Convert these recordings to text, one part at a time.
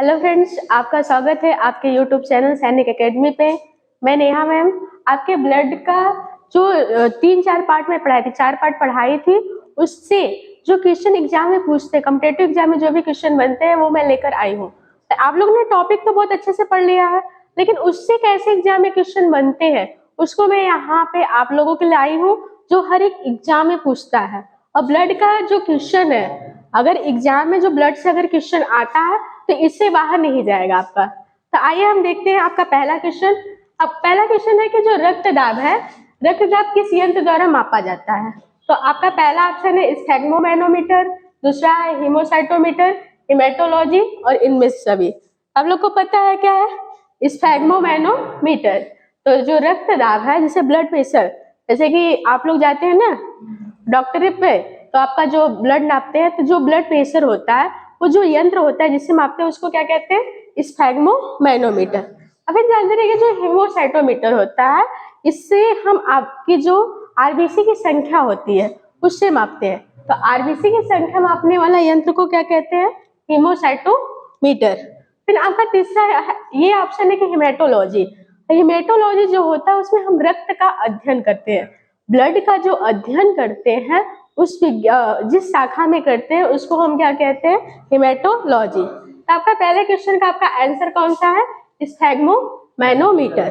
Hello friends, आपका स्वागत है आपके यूट्यूब चैनल सैनिक एकेडमी पे। मैं नेहा मैम आपके ब्लड का जो 3-4 पार्ट में पढ़ाई थी, 4 पार्ट पढ़ाई थी, उससे जो क्वेश्चन एग्जाम में पूछते हैं, कॉम्पिटिटिव एग्जाम में जो भी क्वेश्चन बनते हैं वो मैं लेकर आई हूँ। आप लोग ने टॉपिक तो बहुत अच्छे से पढ़ लिया है, लेकिन उससे कैसे एग्जाम में क्वेश्चन बनते हैं उसको मैं यहाँ पे आप लोगों के लिए आई हूँ, जो हर एक एग्जाम में पूछता है। और ब्लड का जो क्वेश्चन है, अगर एग्जाम में जो ब्लड से अगर क्वेश्चन आता है तो इससे बाहर नहीं जाएगा आपका। तो आइए हम देखते हैं आपका पहला क्वेश्चन। अब पहला क्वेश्चन है कि जो रक्तदाब है, रक्तदाब किस यंत्र द्वारा मापा जाता है? तो आपका पहला ऑप्शन है स्फेग्मोमैनोमीटर, दूसरा है हीमोसाइटोमीटर, हेमेटोलॉजी और इनमें से सभी। आप लोग को पता है क्या है स्फेग्मोमैनोमीटर? तो जो रक्तदाब है, जैसे ब्लड प्रेशर, जैसे कि आप लोग जाते हैं ना डॉक्टर पे, तो आपका जो ब्लड नापते हैं, तो जो ब्लड प्रेशर होता है वो जो यंत्र होता है जिससे मापते हैं उसको क्या कहते हैं? स्फेग्मोमैनोमीटर। अब जानते रहिए जो हीमोसाइटोमीटर होता है, इससे हम आपकी जो आरबीसी की संख्या होती है उससे मापते हैं। तो आरबीसी की संख्या मापने वाला यंत्र को क्या कहते हैं? हीमोसाइटोमीटर। फिर आपका तीसरा ये ऑप्शन है कि हेमेटोलॉजी। हेमेटोलॉजी जो होता है उसमें हम रक्त का अध्ययन करते हैं, ब्लड का जो अध्ययन करते हैं उस जिस शाखा में करते हैं उसको हम क्या कहते हैं? हेमेटोलॉजी। तो आपका पहले क्वेश्चन का आपका आंसर कौन सा है? स्फेग्मोमैनोमीटर।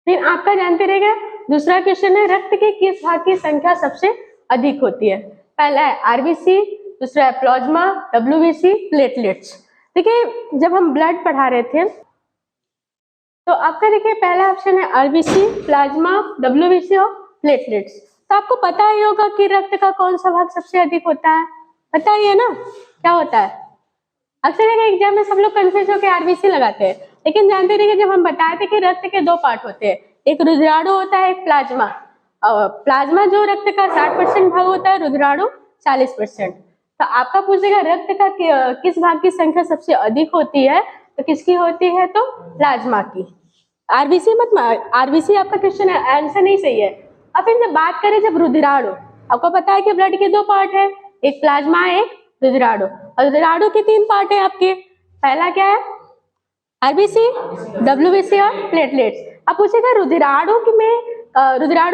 फिर आपका जानते रहेगा दूसरा क्वेश्चन है रक्त के किस भाग की संख्या सबसे अधिक होती है? पहला है आरबीसी, दूसरा है प्लाज्मा, डब्ल्यूबीसी, प्लेटलेट्स। देखिए जब हम ब्लड पढ़ा रहे थे तो आपका देखिए पहला ऑप्शन है आरबीसी, प्लाज्मा, डब्ल्यूबीसी और प्लेटलेट्स। तो आपको पता ही होगा कि रक्त का कौन सा भाग सबसे अधिक होता है, पता ही है ना क्या होता है? अक्सर एग्जाम में सब लोग कंफ्यूज होकर आरबीसी लगाते हैं, लेकिन जानते रहिए जब हम बताए थे कि रक्त के 2 पार्ट होते हैं, एक रुधिराणु होता है, एक प्लाज्मा। प्लाज्मा जो रक्त का 60% भाग होता है, रुधिराणु 40%। तो आपका पूछेगा रक्त का किस भाग की संख्या सबसे अधिक होती है, तो किसकी होती है? तो प्लाज्मा की। आरबीसी मत, आरबीसी आपका क्वेश्चन आंसर नहीं सही है। अब फिर जब बात करें जब रुधिराणु, आपको पता है कि ब्लड के 2 पार्ट है, एक प्लाज्मा एक रुधिराणु। और रुधिराणु के 3 पार्ट है आपके। पहला क्या है? आरबीसी, डब्ल्यूबीसी और प्लेटलेट्स। अब पूछेगा रुधिराणु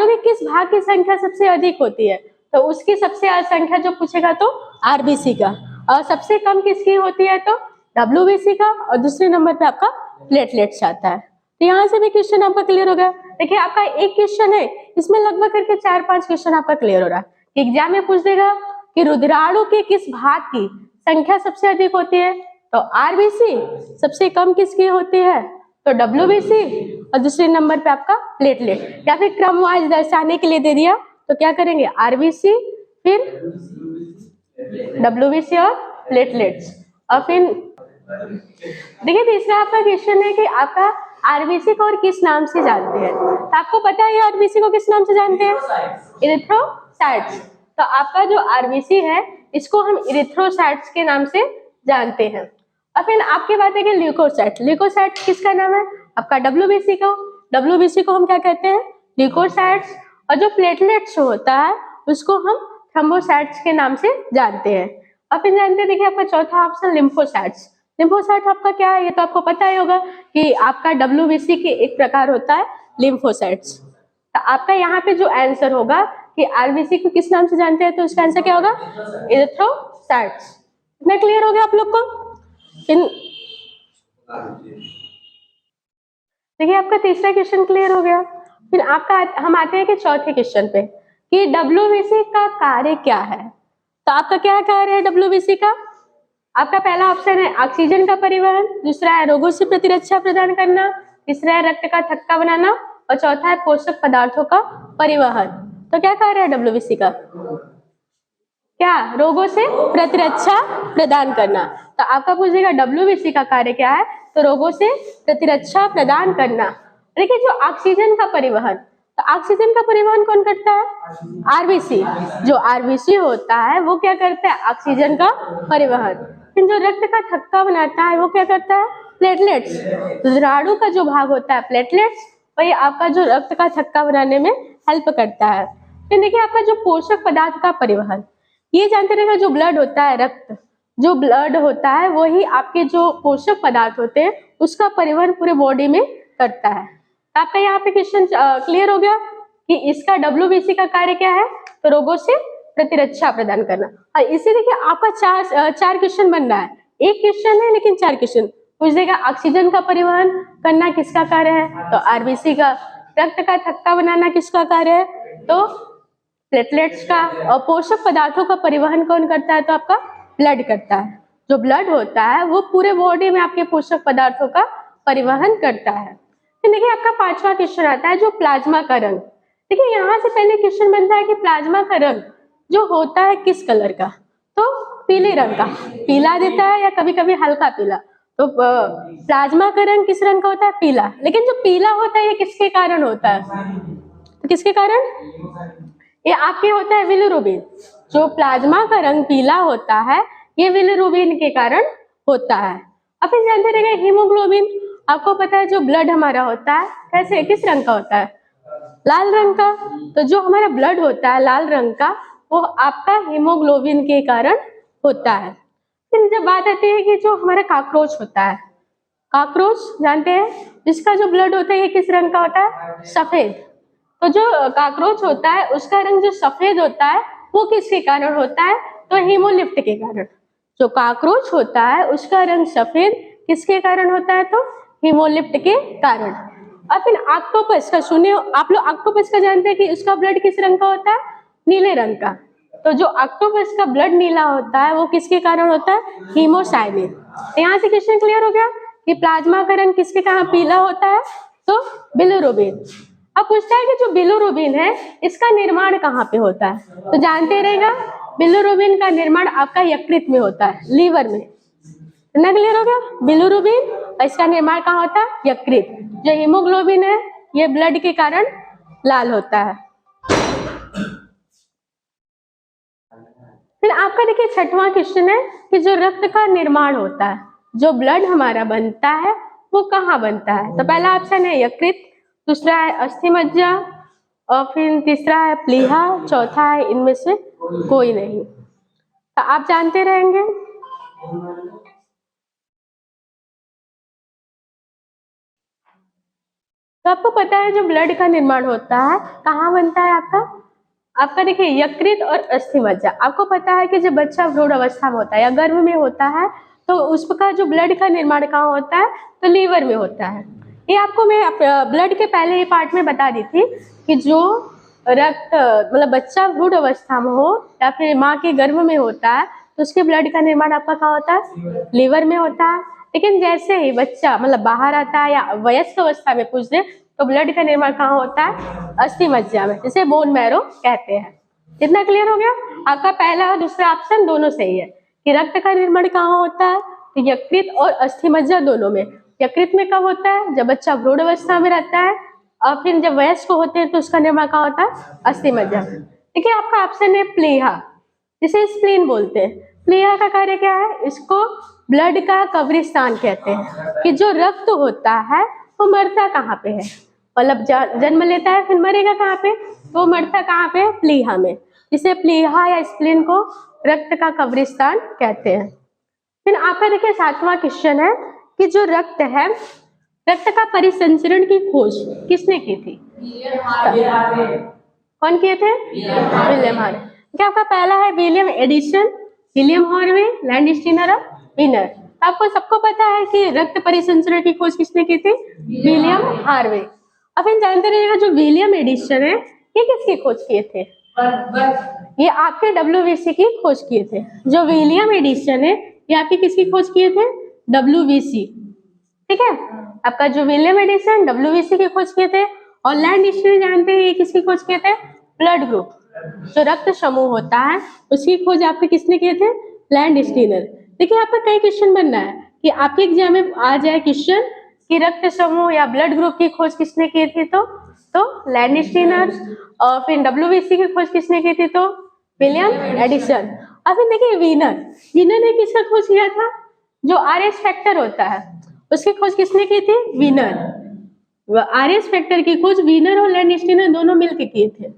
के किस भाग की संख्या सबसे अधिक होती है? तो उसकी सबसे संख्या जो पूछेगा तो आरबीसी का, और सबसे कम किसकी होती है? तो डब्ल्यूबीसी का, और दूसरे नंबर पे आपका प्लेटलेट्स आता है। तो यहाँ से भी क्वेश्चन आपका क्लियर हो गया। देखिए आपका एक क्वेश्चन है, इसमें लगभग करके 4-5 क्वेश्चन आपका क्लियर हो रहा है। एग्जाम में पूछ देगा कि रुधिराणु के किस भाग की संख्या सबसे अधिक होती है? तो आरबीसी। सबसे कम किसकी होती है? तो डब्ल्यूबीसी, और दूसरे नंबर पे आपका प्लेटलेट। या फिर क्रम वाइज दर्शाने के लिए दे दिया तो क्या करेंगे? आरबीसी, फिर डब्ल्यूबीसी और प्लेटलेट्स। और फिर देखिए तीसरा आपका क्वेश्चन है कि आपका आरबीसी को और किस नाम से जानते हैं? तो आपको पता है आरबीसी को किस नाम से जानते हैं? इरिथ्रोसाइट्स। तो आपका जो आरबीसी है इसको हम इरिथ्रोसाइट्स के नाम से जानते हैं। और फिर आपकी बात है कि ल्यूकोसाइट। ल्यूकोसाइट किसका नाम है? आपका डब्ल्यूबीसी को। डब्ल्यूबीसी को हम क्या कहते हैं? ल्यूकोसाइट्स। और जो प्लेटलेट्स होता है उसको हम थ्रोम्बोसाइट्स के नाम से जानते हैं। और फिर जानते हैं, देखिए आपका चौथा ऑप्शन लिम्फोसाइट्स। लिम्फोसाइट आपका क्या है? ये तो आपको पता ही होगा कि आपका डब्ल्यूबीसी के एक प्रकार होता है लिम्फोसाइट्स। तो आपका यहाँ पे जो आंसर होगा कि आरबीसी को किस नाम से जानते हैं, तो इसका आंसर क्या होगा? इरिथ्रोसाइट्स। इतना क्लियर हो गया आप लोग को? देखिए आपका तीसरा क्वेश्चन क्लियर हो गया। फिर आपका हम आते हैं कि चौथे क्वेश्चन पे कि डब्ल्यूबीसी का कार्य क्या है? तो आपका क्या कार्य है डब्ल्यूबीसी का? आपका पहला ऑप्शन है ऑक्सीजन का परिवहन, दूसरा है रोगों से प्रतिरक्षा प्रदान करना, तीसरा है रक्त का थक्का बनाना, और चौथा है पोषक पदार्थों का परिवहन। तो क्या कार्य है डब्ल्यूबीसी का? क्या? रोगों से प्रतिरक्षा प्रदान करना। तो आपका पूछेगा डब्ल्यूबीसी का कार्य क्या है? तो रोगों से प्रतिरक्षा प्रदान करना। देखिए जो ऑक्सीजन का परिवहन, तो ऑक्सीजन का परिवहन कौन करता है? आरबीसी। जो आरबीसी होता है वो क्या करता है? ऑक्सीजन का परिवहन। फिर जो रक्त का थक्का बनाता है वो क्या करता है? प्लेटलेट्स। रुधिराणु का जो भाग होता है प्लेटलेट्स, वही आपका जो रक्त का थक्का बनाने में हेल्प करता है। फिर देखिए आपका जो पोषक पदार्थ का परिवहन, ये जानते रहेगा जो ब्लड होता है रक्त, जो ब्लड होता है वही आपके जो पोषक पदार्थ होते हैं उसका परिवहन पूरे बॉडी में करता है। तो आपका यहाँ पे क्वेश्चन क्लियर हो गया कि इसका WBC का कार्य क्या है, तो रोगों से प्रतिरक्षा प्रदान करना। और इसी देखिए आपका चार क्वेश्चन बन रहा है, एक क्वेश्चन है लेकिन 4 क्वेश्चन पूछ देगा। ऑक्सीजन का परिवहन करना किसका कार्य है, तो RBC का। रक्त का थक्का बनाना किसका कार्य है, तो प्लेटलेट्स का। और पोषक पदार्थों का परिवहन कौन करता है, तो आपका ब्लड करता है। जो ब्लड होता है वो पूरे बॉडी में आपके पोषक पदार्थों का परिवहन करता है। तो देखिए आपका 5वां क्वेश्चन आता है जो प्लाज्मा का रंग। देखिए यहाँ से पहले क्वेश्चन बनता है कि प्लाज्मा का रंग जो होता है किस कलर का, तो पीले रंग का। पीला देता है या कभी कभी हल्का पीला, तो प्लाज्मा का रंग किस रंग का होता है, पीला। लेकिन जो पीला होता है ये किसके कारण होता है, तो किसके कारण, ये आपके होता है बिलिरुबिन। जो प्लाज्मा का रंग पीला होता है ये बिलिरुबिन के कारण होता है। अब फिर जानते रहेंगे हीमोग्लोबिन। आपको पता है जो ब्लड हमारा होता है कैसे, किस रंग का होता है, लाल रंग का। तो जो हमारा ब्लड होता है लाल रंग का वो आपका हीमोग्लोबिन के कारण होता है। फिर जब बात आती है कि जो हमारा कॉकरोच होता है, कॉकरोच जानते हैं जिसका जो ब्लड होता है ये किस रंग का होता है, सफेद। तो जो कॉकरोच होता है उसका रंग जो सफेद होता है वो किसके कारण होता है, तो हीमोलिफ्ट के कारण। जो कॉकरोच होता है उसका रंग सफेद किसके कारण होता है, तो हीमोलिफ्ट के कारण। और फिर ऑक्टोपस का सुने आप लोग, ऑक्टोपस का जानते हैं कि उसका ब्लड किस रंग का होता है, नीले रंग का। तो जो ऑक्टोपस का ब्लड नीला होता है वो किसके कारण होता है, हीमोसाइनिन। यहाँ से क्वेश्चन क्लियर हो गया कि प्लाज्मा का रंग किसके कारण पीला होता है, तो बिलिरुबिन। अब पूछता है कि जो बिलिरुबिन है इसका निर्माण कहाँ पे होता है, तो जानते रहेगा बिलिरुबिन का निर्माण आपका यकृत में होता है, लीवर में। इतना क्लियर हो गया, बिलिरुबिन और इसका निर्माण कहाँ होता है, यकृत। जो हीमोग्लोबिन है ये ब्लड के कारण लाल होता है। फिर आपका देखिए 6वां क्वेश्चन है कि जो रक्त का निर्माण होता है, जो ब्लड हमारा बनता है वो कहाँ बनता है। तो पहला ऑप्शन है यकृत, दूसरा है अस्थि मज्जा, और फिर तीसरा है प्लीहा, चौथा है इनमें से कोई नहीं। तो आप जानते रहेंगे। तो आपको पता है जो ब्लड का निर्माण होता है कहाँ बनता है आपका देखिए यकृत और अस्थि मज्जा। आपको पता है कि जब बच्चा भ्रूण अवस्था में होता है या गर्भ में होता है तो उसका जो ब्लड का निर्माण कहाँ होता है, तो लीवर में होता है। ये आपको मैं ब्लड के पहले ही पार्ट में बता दी थी कि जो रक्त मतलब बच्चा भ्रूण अवस्था में हो या फिर माँ के गर्भ में होता है तो उसके ब्लड का निर्माण आपका कहाँ होता है, लीवर में होता है। लेकिन जैसे ही बच्चा मतलब बाहर आता है या वयस्क अवस्था में पूछ दे तो ब्लड का निर्माण कहाँ होता है, अस्थि मज्जा में, जिसे बोन मैरो कहते हैं। इतना क्लियर हो गया। आपका पहला और दूसरा ऑप्शन दोनों सही है कि रक्त का निर्माण कहाँ होता है, तो यकृत और अस्थि मज्जा दोनों में। यकृत में कब होता है, जब बच्चा भ्रूण अवस्था में रहता है, और फिर जब वयस्क होते हैं तो उसका निर्माण कहाँ होता है, अस्थि मज्जा में। देखिए आपका ऑप्शन है प्लीहा, जिसे स्प्लीन बोलते हैं। प्लीहा का कार्य क्या है, इसको ब्लड का कब्रिस्तान कहते हैं कि जो रक्त होता है वो मरता कहाँ पे है, मतलब जन्म लेता है फिर मरेगा कहाँ पे, तो मरता कहाँ पे, प्लीहा में। इसे प्लीहा या स्प्लीन को रक्त का कब्रिस्तान कहते हैं। फिर आपका देखिए 7वां क्वेश्चन है कि जो रक्त है, रक्त का परिसंचरण की खोज किसने की थी, कौन किए थे, विलियम हार्वे। क्या आपका पहला है William Edison, William Harvey, Landsteiner और वीनर। आपको सबको पता है कि रक्त परिसंचरण की खोज किसने की थी, विलियम हार्वे। अब इन जानते रहिएगा जो विलियम एडिसन है ये किसकी खोज किए थे, ये आपके WBC की खोज किए थे। जो विलियम एडिसन है ये आपकी किसकी खोज किए थे, WBC, ठीक है। आपका जो विलियम एडिसन WBC की खोज किए थे, और लैंडस्टीनर जानते हैं ये किसकी खोज किए थे, ब्लड ग्रुप, जो रक्त समूह होता है उसकी खोज आपके किसने किए थे, लैंडस्टीनर। देखिए आपका कई क्वेश्चन बनना है कि आपके एग्जाम में आ जाए क्वेश्चन कि रक्त समूह या ब्लड ग्रुप की खोज किसने की थी, तो लैंडस्टीनर, और फिर WBC की खोज किसने की थी, तो विलियम एडिसन। और फिर देखिए वीनर ने किसका खोज किया था, जो RH फैक्टर होता है उसकी खोज किसने की थी, वीनर। RH फैक्टर की खोज वीनर और लैंडस्टीनर दोनों मिलकर किए थे।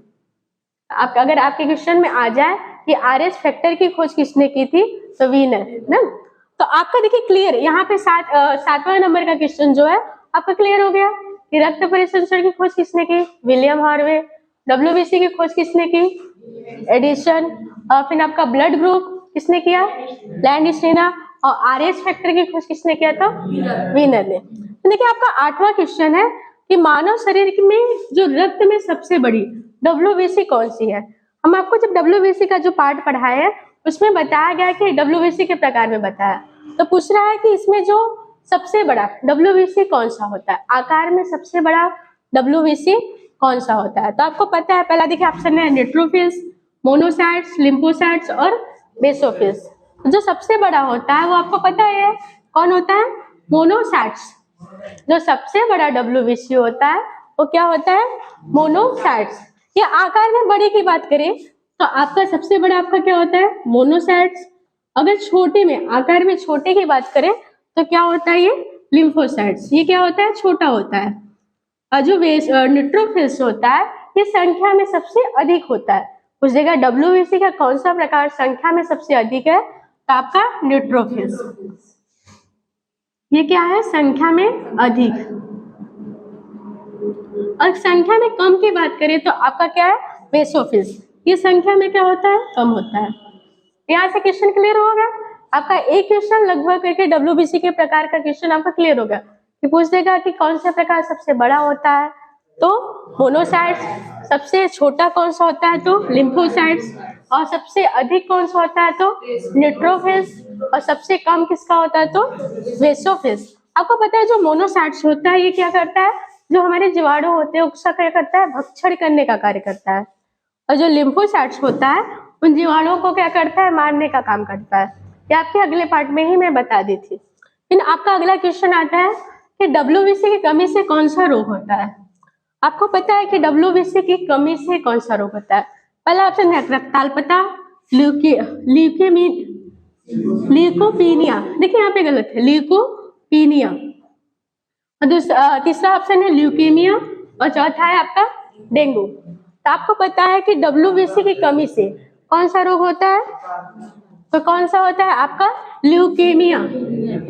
अगर आपके क्वेश्चन में आ जाए कि RH फैक्टर की खोज किसने की थी, तो वीनर ना। तो आपका देखिए क्लियर, यहाँ पे 7वां नंबर का क्वेश्चन जो है आपका क्लियर हो गया कि रक्त परिसंचरण की खोज किसने की, विलियम हार्वे। डब्ल्यूबीसी की खोज किसने की, एडिशन। और फिर आपका ब्लड ग्रुप किसने किया, लैंडस्टीनर। और आरएच फैक्टर की खोज किसने किया था, वीनर ने। तो देखिए आपका 8वां क्वेश्चन है कि मानव शरीर में जो रक्त में सबसे बड़ी डब्ल्यूबीसी कौन सी है। हम आपको जब डब्ल्यूबीसी का जो पार्ट पढ़ाया है उसमें बताया गया कि डब्ल्यूबीसी के प्रकार में बताया, तो पूछ रहा है कि इसमें जो सबसे बड़ा डब्ल्यूबीसी कौन सा होता है, आकार में सबसे बड़ा डब्ल्यूबीसी कौन सा होता है। तो आपको पता है, पहला देखिए ऑप्शन है न्यूट्रोफिल्स, मोनोसाइट्स, लिम्फोसाइट्स और बेसोफिल्स। जो सबसे बड़ा होता है वो आपको पता है कौन होता है, मोनोसाइट्स। जो सबसे बड़ा डब्ल्यूबीसी होता है वो क्या होता है, मोनोसाइट्स। या आकार में बड़े की बात करें तो आपका सबसे बड़ा आपका क्या होता है, मोनोसाइट्स। अगर छोटे में, आकार में छोटे की बात करें तो क्या होता है, ये लिम्फोसाइट्स। ये क्या होता है, छोटा होता है। और जो न्यूट्रोफिल्स होता है ये संख्या में सबसे अधिक होता है। उस जगह डब्ल्यूबीसी का कौन सा प्रकार संख्या में सबसे अधिक है, तो आपका न्यूट्रोफिल्स। ये क्या है, संख्या में अधिक। और संख्या में कम की बात करें तो आपका क्या है, बेसोफिल्स। ये संख्या में क्या होता है, कम होता है। यहाँ से क्वेश्चन क्लियर हो गया आपका। एक क्वेश्चन लगभग करके डब्ल्यूबीसी के प्रकार का क्वेश्चन आपका क्लियर हो गया कि पूछ देगा कि कौन सा प्रकार सबसे बड़ा होता है, तो मोनोसाइट्स। सबसे छोटा कौन सा होता है, तो लिम्फोसाइट्स। और सबसे अधिक कौन सा होता है, तो न्यूट्रोफिल्स। और सबसे कम किसका होता है, तो बेसोफिल्स। आपको पता है जो मोनोसाइट्स होता है ये क्या करता है, जो हमारे जीवाणु होते हैं उसका क्या करता है, भक्षण करने का कार्य करता है। और जो लिम्फोसाइट्स होता है उन जीवाणुओं को क्या करता है, मारने का काम करता है। ये आपके अगले पार्ट में ही मैं बता दी थी। फिर आपका अगला क्वेश्चन आता है कि डब्ल्यूबीसी की कमी से कौन सा रोग होता है। आपको पता है कि डब्ल्यूबीसी की कमी से कौन सा रोग होता है। पहला ऑप्शन है रक्ताल्पता, ल्यूकोपीनिया। देखिए यहाँ पे गलत है, ल्यूकोपीनिया। तीसरा ऑप्शन है ल्यूकेमिया। और चौथा है आपका डेंगू। तो आपको पता है कि डब्ल्यूबीसी की कमी से कौन सा रोग होता है, तो कौन सा होता है आपका ल्यूकेमिया,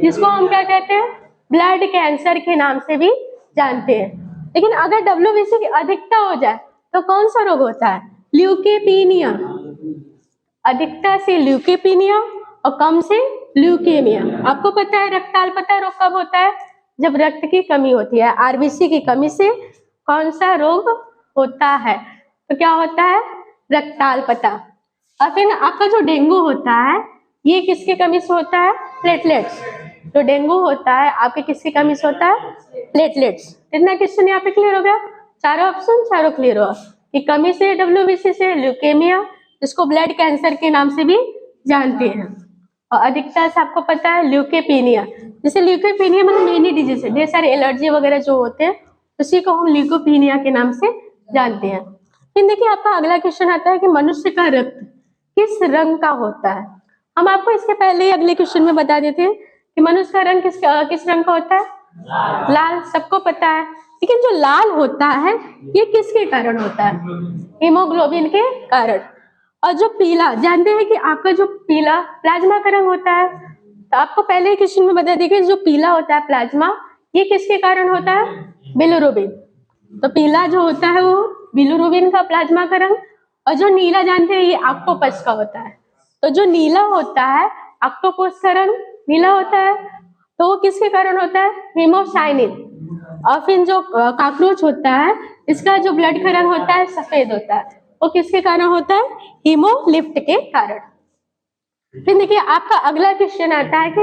जिसको हम क्या कहते हैं, ब्लड कैंसर के नाम से भी जानते हैं। लेकिन अगर डब्ल्यूबीसी की अधिकता हो जाए तो कौन सा रोग होता है, ल्यूकेपीनिया। अधिकता से ल्यूकेपीनिया और कम से ल्यूकेमिया। आपको पता है रक्ताल्पता रोग कब होता है, जब रक्त की कमी होती है। आरबीसी की कमी से कौन सा रोग होता है, तो क्या होता है, रक्ताल्पता। और फिर आपका जो डेंगू होता है ये किसकी कमी से होता है, प्लेटलेट्स। जो डेंगू होता है आपके किसकी कमी से होता है, प्लेटलेट्स। इतना क्वेश्चन यहाँ पे क्लियर हो गया, चारों ऑप्शन चारों क्लियर हुआ कि कमी से डब्ल्यूबीसी से ल्यूकेमिया, जिसको ब्लड कैंसर के नाम से भी जानते हैं। और अधिकता से आपको पता है ल्यूकेपीनिया। जैसे ल्यूकेपीनिया मतलब मेनी डिजीज है, ढेर सारे एलर्जी वगैरह जो होते हैं उसी को हम ल्यूकोपीनिया के नाम से जानते हैं। फिर देखिए आपका अगला क्वेश्चन आता है कि मनुष्य का रक्त किस रंग का होता है। हम आपको इसके पहले ही अगले क्वेश्चन में बता देते हैं कि मनुष्य का रंग किस रंग का होता है, लाल। सबको पता है। लेकिन जो लाल होता है ये किसके कारण होता है, हीमोग्लोबिन के कारण। और जो पीला, जानते हैं कि आपका जो पीला प्लाज्मा का रंग होता है। तो आपको पहले ही क्वेश्चन में बता देंगे जो पीला होता है प्लाज्मा, ये किसके कारण होता है, बिलिरुबिन। तो पीला जो होता है वो बिलिरुबिन का प्लाज्मा का रंग। और जो नीला जानते हैं ये ऑक्टोपस का होता है। तो जो नीला होता है ऑक्टोपस का रंग नीला होता है, तो वो किसके कारण होता है, हीमोसाइनिन। और फिर जो कॉकरोच होता है इसका जो ब्लड का रंग होता है सफेद होता है, वो किसके कारण होता है, हीमोलिफ्ट के कारण। फिर देखिए आपका अगला क्वेश्चन आता है कि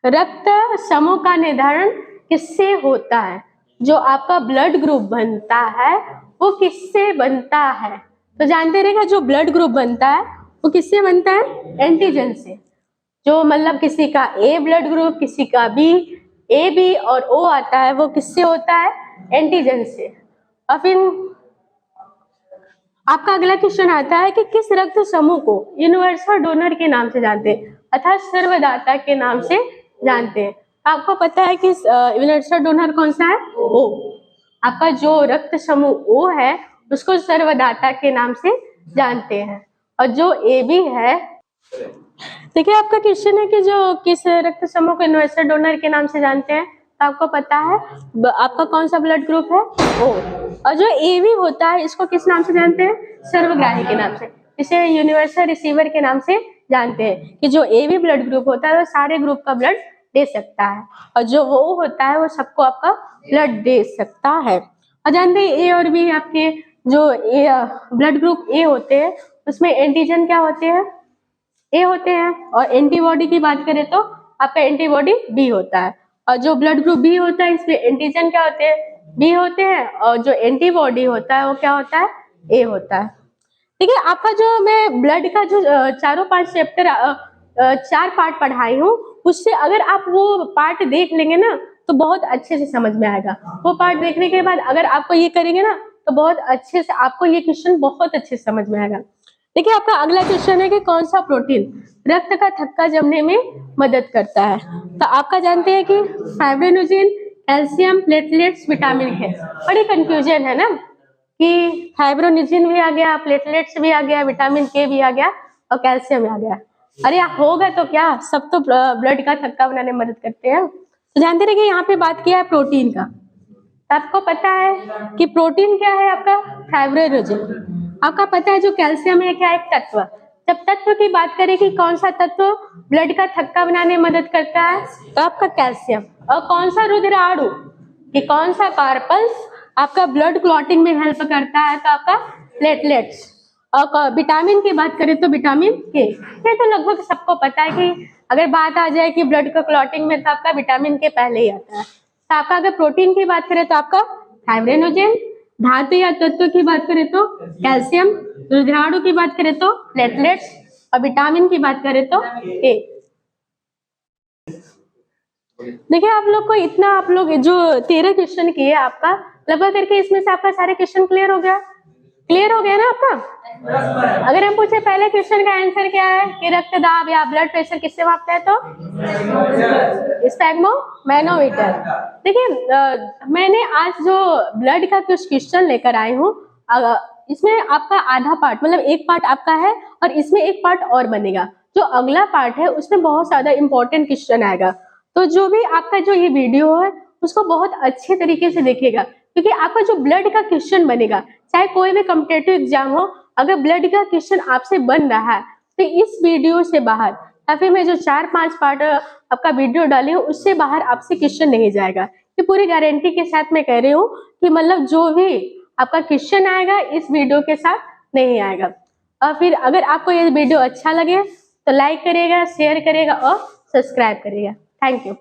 रक्त समूह का निर्धारण किससे होता है। जो आपका ब्लड ग्रुप बनता है वो किससे बनता है। तो जानते रहेगा जो ब्लड ग्रुप बनता है वो किससे बनता है, एंटीजन से। जो मतलब किसी का ए ब्लड ग्रुप, किसी का बी, ए बी और ओ आता है वो किससे होता है, एंटीजन से। और फिर आपका अगला क्वेश्चन आता है कि किस रक्त समूह को यूनिवर्सल डोनर के नाम से जानते हैं अर्थात सर्वदाता के नाम से जानते हैं। आपको पता है कि यूनिवर्सल डोनर कौन सा है, ओ। आपका जो रक्त समूह ओ है उसको सर्वदाता के नाम से जानते हैं। और जो ए बी है देखिए आपका क्वेश्चन है कि जो किस रक्त समूह को यूनिवर्सल डोनर के नाम से जानते हैं, तो आपको पता है आपका कौन सा ब्लड ग्रुप है, ओ। और जो एवी होता है इसको किस नाम से जानते हैं, सर्वग्राही के नाम से, इसे यूनिवर्सल रिसीवर के नाम से जानते हैं कि जो एवी ब्लड ग्रुप होता है वो सारे ग्रुप का ब्लड दे सकता है, और जो वो होता है वो सबको आपका ब्लड दे सकता है। और जानते हैं ए और बी आपके जो ब्लड ग्रुप ए होते हैं उसमें एंटीजन क्या होते हैं, ए होते हैं, और एंटीबॉडी की बात करें तो आपका एंटीबॉडी बी होता है। और जो ब्लड ग्रुप बी होता है इसमें एंटीजन क्या होते हैं, बी होते हैं, और जो एंटीबॉडी होता है वो क्या होता है, ए होता है। ठीक है, आपका जो मैं ब्लड का जो चारों 5 चैप्टर 4 पार्ट पढ़ाई हूँ उससे अगर आप वो पार्ट देख लेंगे ना तो बहुत अच्छे से समझ में आएगा। वो पार्ट देखने के बाद अगर आपको ये करेंगे ना तो बहुत अच्छे से आपको ये क्वेश्चन बहुत अच्छे से समझ में आएगा। देखिए आपका अगला क्वेश्चन है कि कौन सा प्रोटीन रक्त का थक्का जमने में मदद करता है, तो आपका जानते हैं कि फाइब्रिनोजेन, कैल्शियम, प्लेटलेट्स, विटामिन है। बड़ी कंफ्यूजन है ना कि फाइब्रोनिजिन भी आ गया, प्लेटलेट्स भी आ गया, विटामिन के भी आ गया और कैल्शियम भी आ गया। अरे होगा तो क्या, सब तो ब्लड का थक्का बनाने में मदद करते हैं। तो जानते रहिए यहाँ पे बात किया है प्रोटीन का, तो आपको पता है कि प्रोटीन क्या है आपका, फाइब्रिनोजेन। आपका पता है जो कैल्शियम है क्या, एक तत्व। जब तत्व की बात करें कि कौन सा तत्व ब्लड का थक्का बनाने में मदद करता है, तो आपका कैल्शियम। और कौन सा रुधिराणु कि कौन सा कार्पल्स आपका ब्लड क्लॉटिंग में हेल्प करता है, तो आपका प्लेटलेट्स। और विटामिन की बात करें तो विटामिन के। ये तो लगभग सबको पता है कि अगर बात आ जाए कि ब्लड का क्लॉटिंग में तो आपका विटामिन के पहले ही आता है। तो आपका अगर प्रोटीन की बात करें तो आपका फाइब्रिनोजेन, धातु या तत्व की बात करें तो कैल्शियम, रुधिराणु की बात करें तो प्लेटलेट्स, और विटामिन की बात करें तो ए। देखिए आप लोग को इतना, आप लोग जो 13 क्वेश्चन किए आपका लगभग करके इसमें से आपका सारे क्वेश्चन क्लियर हो गया, क्लियर हो गया ना आपका। अगर हम पूछे पहले क्वेश्चन का आंसर क्या है कि रक्तदाब या ब्लड प्रेशर किससे मापता है, तो स्फेग्मोमैनोमीटर। देखिए मैंने आज जो ब्लड का कुछ क्वेश्चन लेकर आई हूँ, इसमें आपका आधा पार्ट मतलब एक पार्ट आपका है और इसमें एक पार्ट और बनेगा। जो अगला पार्ट है उसमें बहुत ज्यादा इंपॉर्टेंट क्वेश्चन आएगा, तो जो भी आपका जो ये वीडियो है उसको बहुत अच्छे तरीके से देखिएगा, क्योंकि आपका जो ब्लड का क्वेश्चन बनेगा, चाहे कोई भी कॉम्पिटिटिव एग्जाम हो, अगर ब्लड का क्वेश्चन आपसे बन रहा है तो इस वीडियो से बाहर या फिर मैं जो 4-5 पार्ट आपका वीडियो डाली हूँ उससे बाहर आपसे क्वेश्चन नहीं जाएगा। ये पूरी गारंटी के साथ मैं कह रही हूँ कि मतलब जो भी आपका क्वेश्चन आएगा इस वीडियो के साथ नहीं आएगा। और फिर अगर आपको ये वीडियो अच्छा लगे तो लाइक करिएगा, शेयर करिएगा और सब्सक्राइब करिएगा। Thank you.